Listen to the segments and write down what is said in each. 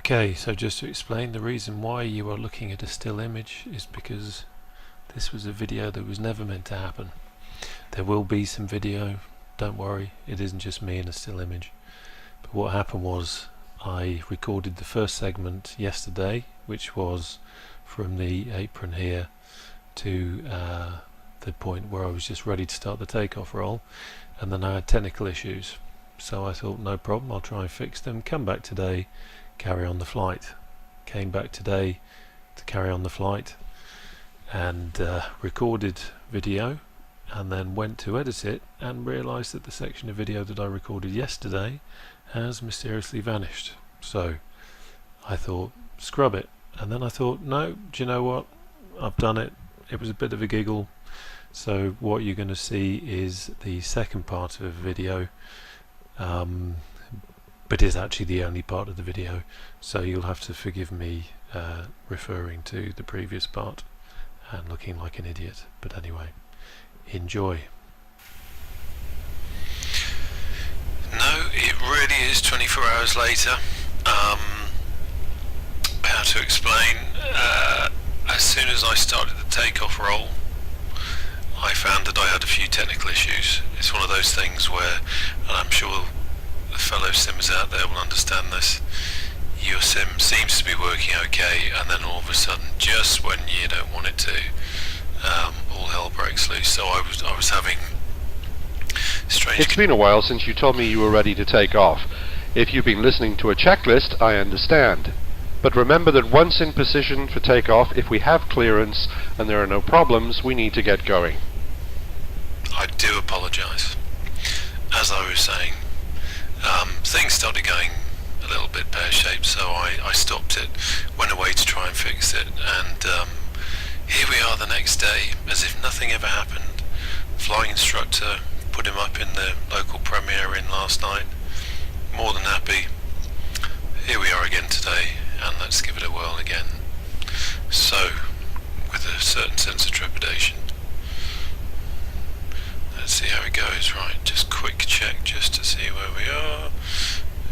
Okay, so just to explain, the reason why you are looking at a still image is because this was a video that was never meant to happen. There will be some video, don't worry, it isn't just me in a still image. But what happened was I recorded the first segment yesterday, which was from the apron here to the point where I was just ready to start the takeoff roll, and then I had technical issues. So I thought, no problem, I'll try and fix them, come back today, carry on the flight. Came back today to carry on the flight and recorded video, and then went to edit it and realized that the section of video that I recorded yesterday has mysteriously vanished. So I thought, scrub it, and then I thought, no, do you know what, I've done it. It was a bit of a giggle. So what you're going to see is the second part of a video, but is actually the only part of the video, so you'll have to forgive me referring to the previous part and looking like an idiot. But anyway, enjoy. No, it really is 24 hours later. How to explain? As soon as I started the takeoff roll, I found that I had a few technical issues. It's one of those things where, and I'm sure the fellow simmers out there will understand this, your sim seems to be working okay, and then all of a sudden, just when you don't want it to, all hell breaks loose. So I was having strange... It's been a while since you told me you were ready to take off. If you've been listening to a checklist, I understand. But remember that once in position for takeoff, if we have clearance and there are no problems, we need to get going. I do apologise. As I was saying, things started going a little bit pear-shaped, so I stopped it, went away to try and fix it, and here we are the next day, as if nothing ever happened. Flying instructor put him up in the local premiere in last night. More than happy. Here we are again today, and let's give it a whirl again. So, with a certain sense of trepidation. Let's see how it goes. Right, just quick check just to see where we are.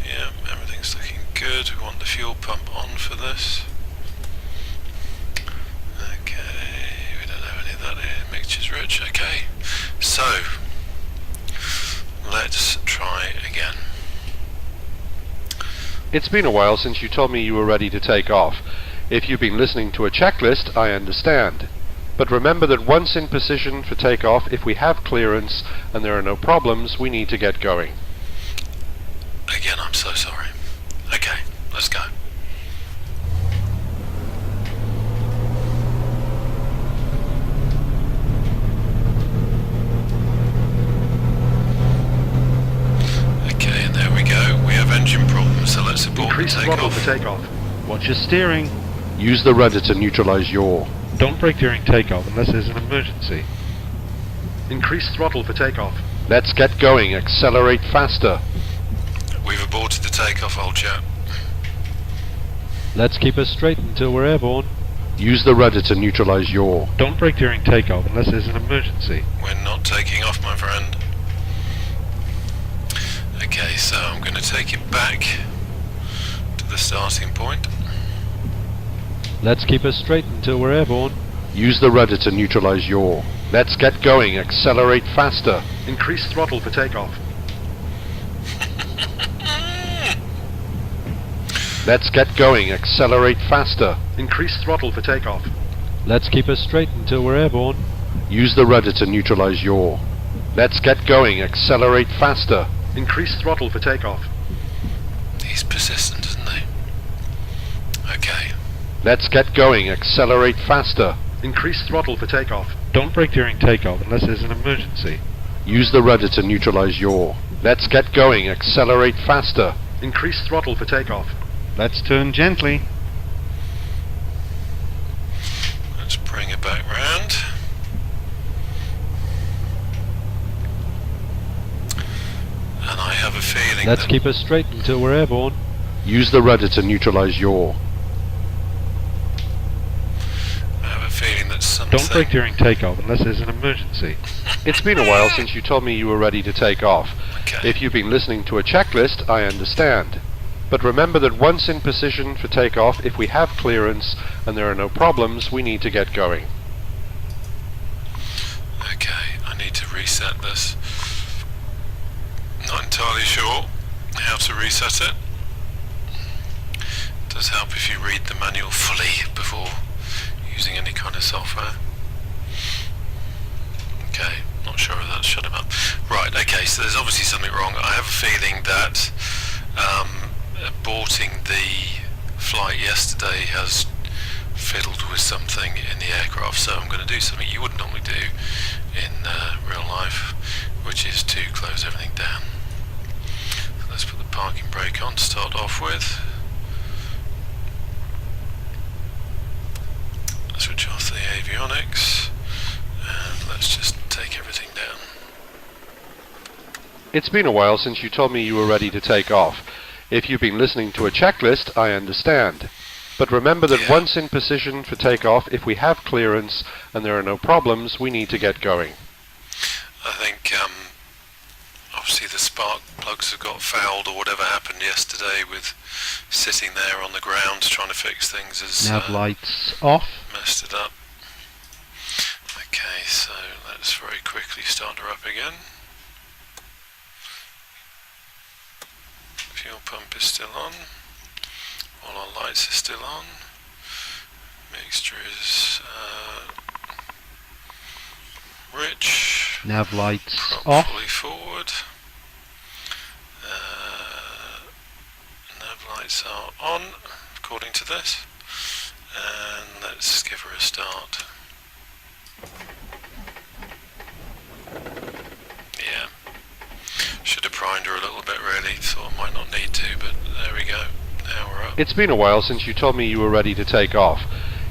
Yeah, everything's looking good. We want the fuel pump on for this. Okay, we don't have any of that here. Mixture's rich. Okay, so let's try again. It's been a while since you told me you were ready to take off. If you've been listening to a checklist, I understand. But remember that once in position for takeoff, if we have clearance and there are no problems, we need to get going. Again, I'm so sorry. Okay, let's go. Okay, and there we go. We have engine problems, so let's abort Increase the throttle takeoff. for takeoff. Watch your steering. Use the rudder to neutralize yaw. Don't brake during takeoff unless there's an emergency. Increase throttle for takeoff. Let's get going. Accelerate faster. We've aborted the takeoff, old chap. Let's keep us straight until we're airborne. Use the rudder to neutralize yaw. Don't brake during takeoff unless there's an emergency. We're not taking off, my friend. Okay, so I'm going to take it back to the starting point. Let's keep us straight until we're airborne. Use the rudder to neutralize yaw. Let's get going. Accelerate faster. Increase throttle for takeoff. Let's get going. Accelerate faster. Increase throttle for takeoff. Let's keep us straight until we're airborne. Use the rudder to neutralize yaw. Let's get going. Accelerate faster. Increase throttle for takeoff. He's persistent, isn't he? Okay. Let's get going. Accelerate faster. Increase throttle for takeoff. Don't brake during takeoff unless there's an emergency. Use the rudder to neutralize yaw. Let's get going. Accelerate faster. Increase throttle for takeoff. Let's turn gently. Let's bring it back round. And I have a feeling Let's that keep us straight until we're airborne. Use the rudder to neutralize yaw. I have a feeling that something... Don't brake during takeoff unless there's an emergency. It's been a while since you told me you were ready to take off. Okay. If you've been listening to a checklist, I understand. But remember that once in position for takeoff, if we have clearance and there are no problems, we need to get going. Okay, I need to reset this. Not entirely sure how to reset it. It does help if you read the manual fully before using any kind of software. Okay, not sure if that's shut him up. Right, okay, so there's obviously something wrong. I have a feeling that aborting the flight yesterday has fiddled with something in the aircraft, so I'm going to do something you wouldn't normally do in real life, which is to close everything down. So let's put the parking brake on to start off with. Switch off the avionics, and let's just take everything down. It's been a while since you told me you were ready to take off. If you've been listening to a checklist, I understand. But remember that once in position for takeoff, if we have clearance and there are no problems, we need to get going. I think obviously the spark plugs have got fouled or whatever happened yesterday with sitting there on the ground trying to fix things as Nav lights off. messed it up. Okay, so let's very quickly start her up again. Fuel pump is still on. All our lights are still on. Mixture is rich. Nav lights Prop off. fully forward. Nav lights are on, according to this. And let's give her a start. Yeah. Should have primed her a little bit really. Thought I might not need to, but there we go. Now we're up. It's been a while since you told me you were ready to take off.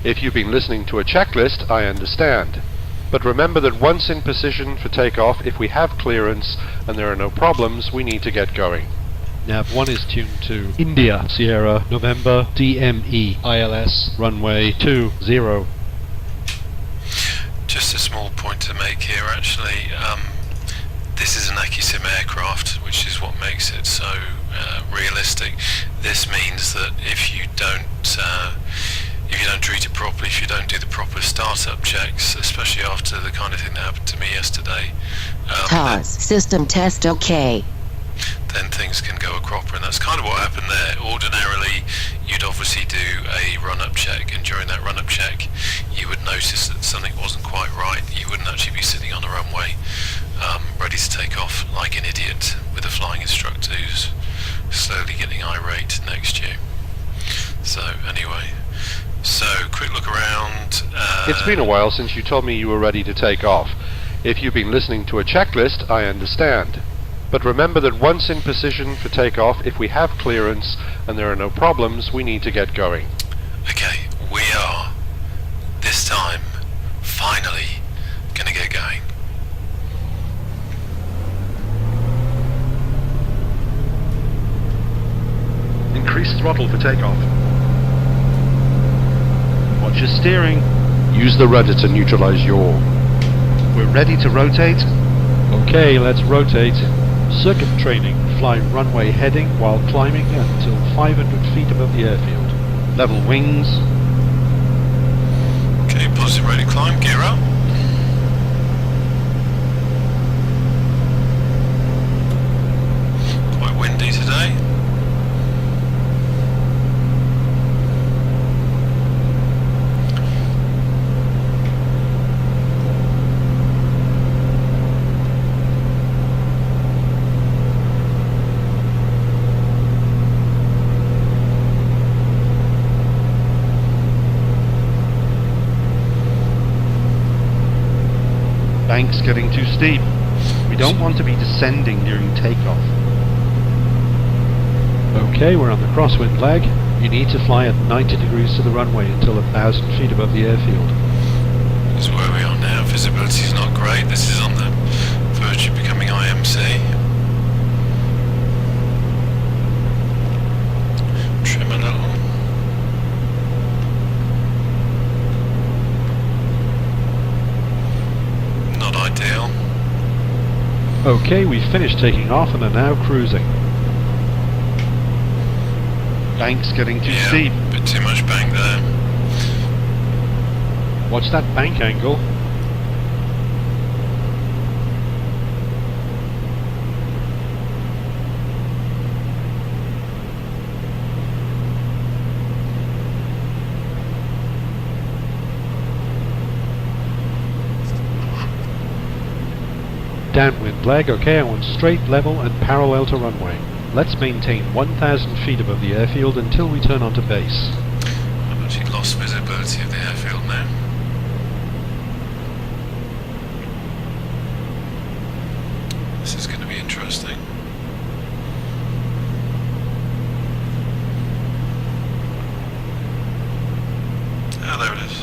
If you've been listening to a checklist, I understand. But remember that once in position for takeoff, if we have clearance and there are no problems, we need to get going. Nav 1 is tuned to India, Sierra, November, DME, ILS, runway 20. Just a small point to make here actually. This is an ACCIM aircraft, which is what makes it so realistic. This means that if you don't treat it properly, if you don't do the proper startup checks, especially after the kind of thing that happened to me yesterday, TOS system test OK. then things can go a cropper, and that's kind of what happened there. Ordinarily, you'd obviously do a run-up check, and during that run-up check, you would notice that something wasn't quite right. You wouldn't actually be sitting on the runway, ready to take off like an idiot with a flying instructor who's slowly getting irate next to you. So anyway, so quick look around. It's been a while since you told me you were ready to take off. If you've been listening to a checklist, I understand. But remember that once in position for takeoff, if we have clearance and there are no problems, we need to get going. Okay, we are, this time, finally gonna get going. Increase throttle for takeoff. Watch your steering. Use the rudder to neutralize yaw. We're ready to rotate. Okay, let's rotate. Circuit training. Fly runway heading while climbing until 500 feet above the airfield. Level wings. Okay, positive rate of climb, gear up. Quite windy today. Bank's getting too steep. We don't want to be descending during takeoff. Okay, we're on the crosswind leg. You need to fly at 90 degrees to the runway until 1,000 feet above the airfield. This is where we are now. Visibility is not great. This is on the verge of becoming IMC. Trim a little. Not ideal. Okay, we've finished taking off and are now cruising. Bank's getting too Yeah, steep. bit too much bank there. Watch that bank angle. Downwind leg, okay, I want straight, level and parallel to runway. Let's maintain 1,000 feet above the airfield until we turn onto base. I've actually lost visibility of the airfield now. This is going to be interesting. Ah, there it is.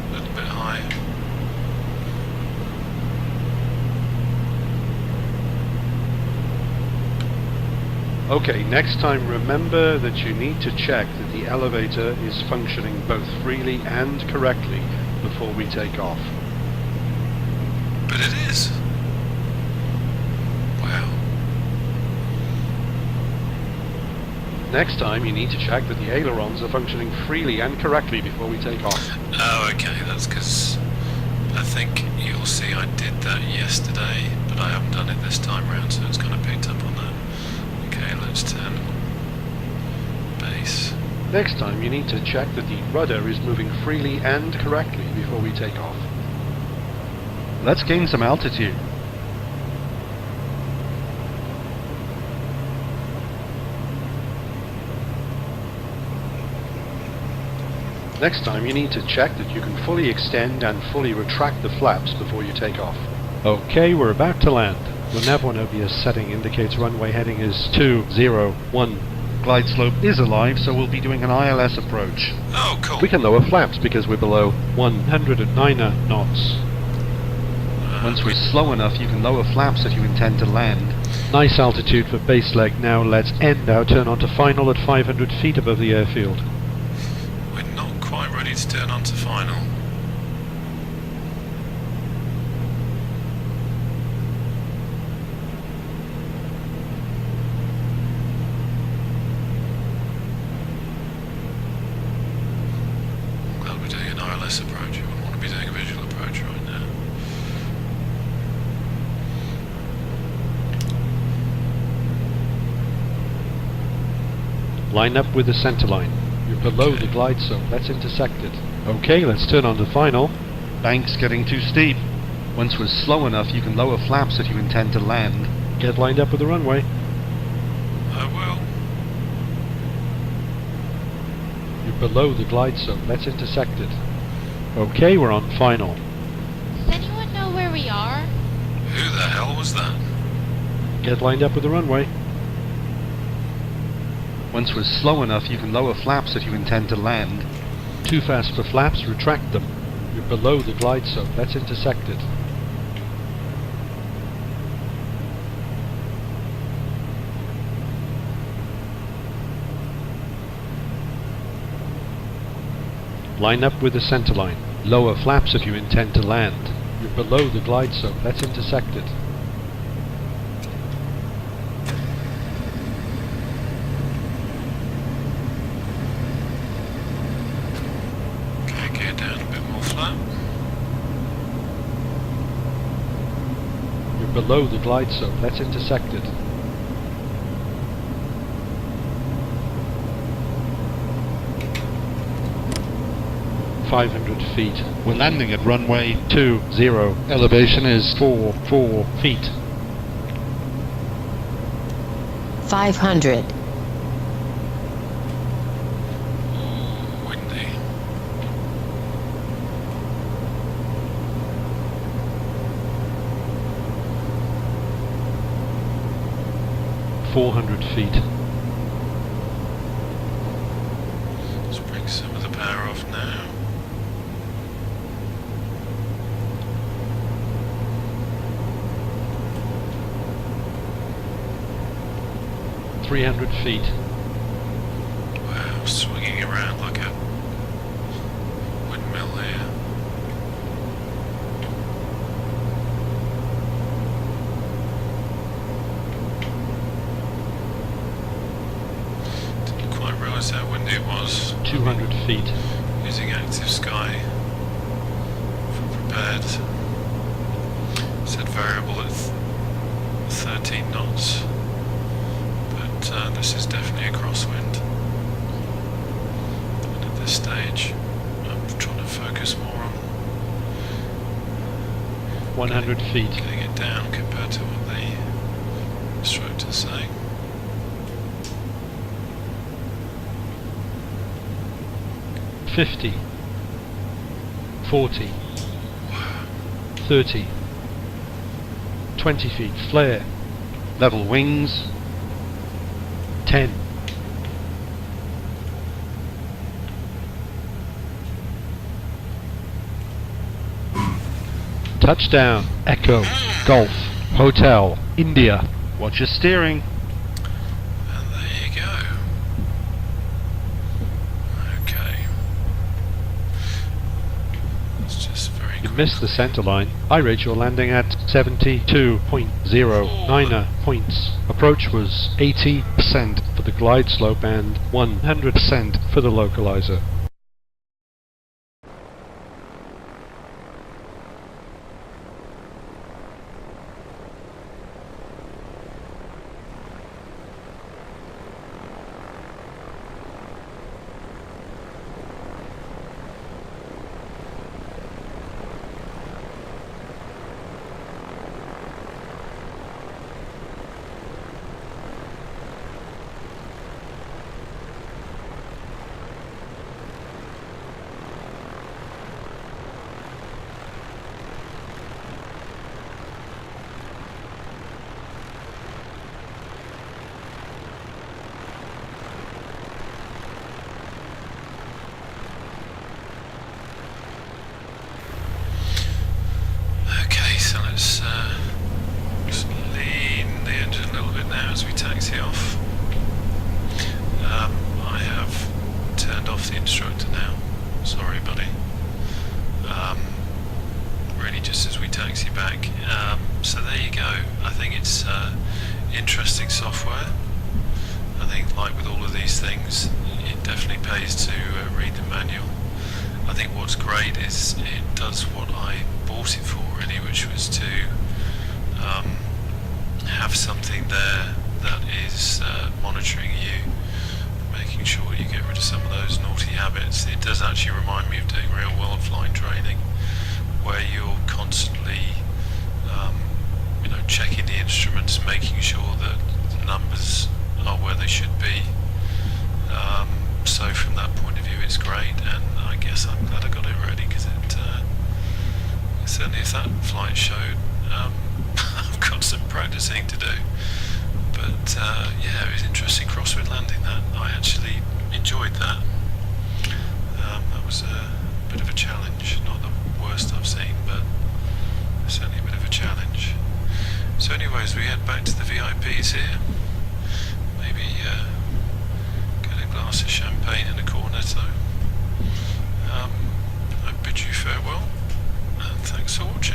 A little bit high. Okay, next time remember that you need to check that the elevator is functioning both freely and correctly before we take off. But it is. Wow. Next time you need to check that the ailerons are functioning freely and correctly before we take off. Oh, okay, that's because I think you'll see I did that yesterday, but I haven't done it this time round, so it's kind of picked up on that. Okay, let's turn base. Next time you need to check that the rudder is moving freely and correctly before we take off. Let's gain some altitude. Next time you need to check that you can fully extend and fully retract the flaps before you take off. Okay, we're about to land. The nav1 OBS setting indicates runway heading is 201. Glide slope is alive, so we'll be doing an ILS approach. Oh, cool. We can lower flaps because we're below. 109 knots. Once we're slow enough, you can lower flaps if you intend to land. Nice altitude for base leg. Now let's end our turn onto final at 500 feet above the airfield. We're not quite ready to turn on to final. I'm glad we're doing an ILS approach. We wouldn't want to be doing a visual approach right now. Line up with the center line. You're below Okay. the glide zone. Let's intersect it. Okay, let's turn on to final. Bank's getting too steep. Once we're slow enough, you can lower flaps if you intend to land. Get lined up with the runway. I will. You're below the glide zone. Let's intersect it. Okay, we're on final. Does anyone know where we are? Who the hell was that? Get lined up with the runway. Once we're slow enough, you can lower flaps if you intend to land. Too fast for flaps, retract them. You're below the glide zone. Let's intersect it. Line up with the center line. Lower flaps if you intend to land. You're below the glide zone. Let's intersect it. Okay, gear down a bit more flat. You're below the glide zone. Let's intersect it. .500 feet. We're landing at runway 20. Elevation is 4 feet. 500, Windy. .400 feet. Let's bring some of the power off now. .300 feet. Wow, swinging around like a windmill here. feet. Using active sky for prepared. Set variable at 13 knots, but this is definitely a crosswind. And at this stage, I'm trying to focus more on 100 feet. getting it down compared to what the instructor's saying. 50, 40, 30, 20 feet, flare, Level wings. 10, touchdown, Echo, Golf, Hotel, India. Watch your steering. And there you go. Okay. It's just very You quick. missed the center line. I rate your landing at 72.09 points. Approach was 80% for the glide slope and 100% for the localizer. Okay, so let's just lean the engine a little bit now as we taxi off. I have turned off the instructor now. Sorry, buddy. Really, just as we taxi back. So there you go. I think it's interesting software. I think, like with all of these things, it definitely pays to read the manual. I think what's great is it does what I bought it for, really, which was to have something there that is monitoring you, making sure you get rid of some of those naughty habits. It does actually remind me of doing real world flying training, where you're constantly checking the instruments, making sure that the numbers are where they should be. So from that point of view, it's great, and I guess I'm glad I got it ready, because certainly if that flight showed, I've got some practicing to do. But yeah, it was interesting crosswind landing that. I actually enjoyed that. That was a bit of a challenge, not the worst I've seen, but certainly a bit of a challenge. So anyways, we head back to the VIPs here. Maybe get a glass of champagne in a cornetto. I bid you farewell, and thanks for watching.